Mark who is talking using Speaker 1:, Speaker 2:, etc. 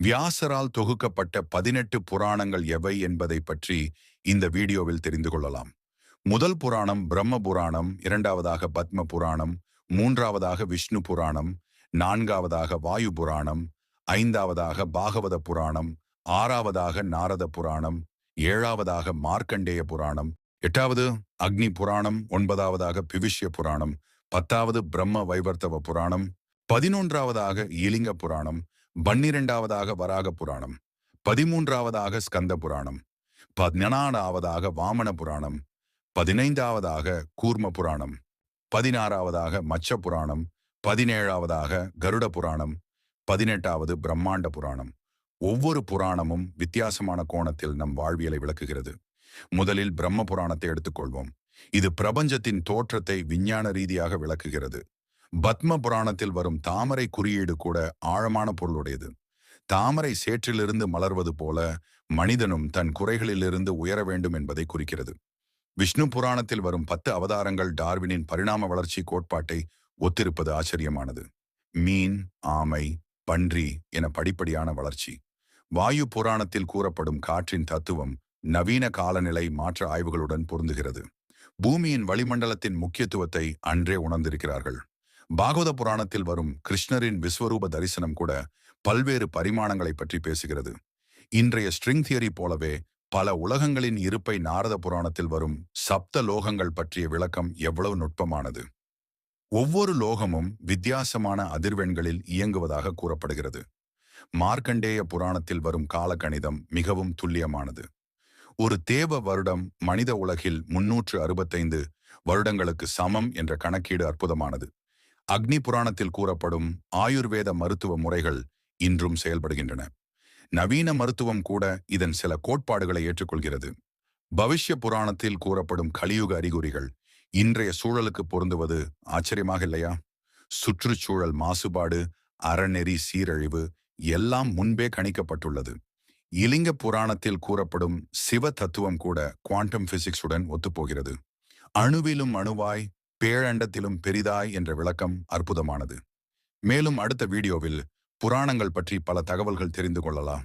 Speaker 1: வியாசரால் தொகுக்கப்பட்ட 18 புராணங்கள் எவை என்பதை பற்றி இந்த வீடியோவில் தெரிந்து கொள்ளலாம். முதல் புராணம் பிரம்ம புராணம், இரண்டாவதாக பத்ம புராணம், மூன்றாவதாக விஷ்ணு புராணம், நான்காவதாக வாயு புராணம், ஐந்தாவதாக பாகவத புராணம், ஆறாவதாக நாரத புராணம், ஏழாவதாக மார்க்கண்டேய புராணம், எட்டாவது அக்னி புராணம், ஒன்பதாவதாக பிவிஷ்ய புராணம், பத்தாவது பிரம்ம வைவர்த்தவ புராணம், 11வதாக இலிங்க புராணம், 12வதாக வராக புராணம், 13வதாக ஸ்கந்த புராணம், 14வதாக வாமன புராணம், 15வதாக கூர்ம புராணம், 16வதாக மச்ச புராணம், 17வதாக கருட புராணம், 18வது பிரம்மாண்ட புராணம். ஒவ்வொரு புராணமும் வித்தியாசமான கோணத்தில் நம் வாழ்வியலை விளக்குகிறது. முதலில் பிரம்ம புராணத்தை எடுத்துக்கொள்வோம். இது பிரபஞ்சத்தின் தோற்றத்தை விஞ்ஞான ரீதியாக விளக்குகிறது. பத்ம புராணத்தில் வரும் தாமரை குறியீடு கூட ஆழமான பொருளுடையது. தாமரை சேற்றிலிருந்து மலர்வது போல மனிதனும் தன் குறைகளிலிருந்து உயர வேண்டும் என்பதை குறிக்கிறது. விஷ்ணு புராணத்தில் வரும் 10 அவதாரங்கள் டார்வினின் பரிணாம வளர்ச்சி கோட்பாட்டை ஒத்திருப்பது ஆச்சரியமானது. மீன், ஆமை, பன்றி என படிப்படியான வளர்ச்சி. வாயு புராணத்தில் கூறப்படும் காற்றின் தத்துவம் நவீன காலநிலை மாற்ற ஆய்வுகளுடன் பொருந்துகிறது. பூமியின் வளிமண்டலத்தின் முக்கியத்துவத்தை அன்றே உணர்ந்திருக்கிறார்கள். பாகவத புராணத்தில் வரும் கிருஷ்ணரின் விஸ்வரூப தரிசனம் கூட பல்வேறு பரிமாணங்களை பற்றி பேசுகிறது. இன்றைய ஸ்ட்ரிங் தியரி போலவே பல உலகங்களின் இருப்பை நாரத புராணத்தில் வரும் சப்த லோகங்கள் பற்றிய விளக்கம் எவ்வளவு நுட்பமானது. ஒவ்வொரு லோகமும் வித்தியாசமான அதிர்வெண்களில் இயங்குவதாக கூறப்படுகிறது. மார்க்கண்டேய புராணத்தில் வரும் காலக்கணிதம் மிகவும் துல்லியமானது. ஒரு தேவ வருடம் மனித உலகில் 365 வருடங்களுக்கு சமம் என்ற கணக்கீடு அற்புதமானது. அக்னி புராணத்தில் கூறப்படும் ஆயுர்வேத மருத்துவ முறைகள் இன்றும் செயல்படுகின்றன. நவீன மருத்துவம் கூட இதன் சில கோட்பாடுகளை ஏற்றுக்கொள்கிறது. பவிஷ்ய புராணத்தில் கூறப்படும் கலியுக அறிகுறிகள் இன்றைய சூழலுக்கு பொருந்துவது ஆச்சரியமாக இல்லையா? சுற்றுச்சூழல் மாசுபாடு, அறநெறி சீரழிவு எல்லாம் முன்பே கணிக்கப்பட்டுள்ளது. இலிங்க புராணத்தில் கூறப்படும் சிவ தத்துவம் கூட குவாண்டம் பிசிக்ஸுடன் ஒத்துப்போகிறது. அணுவிலும் அணுவாய், பேழண்டத்திலும் பெரிதாய் என்ற விளக்கம் அற்புதமானது. மேலும் அடுத்த வீடியோவில் புராணங்கள் பற்றி பல தகவல்கள் தெரிந்து கொள்ளலாம்.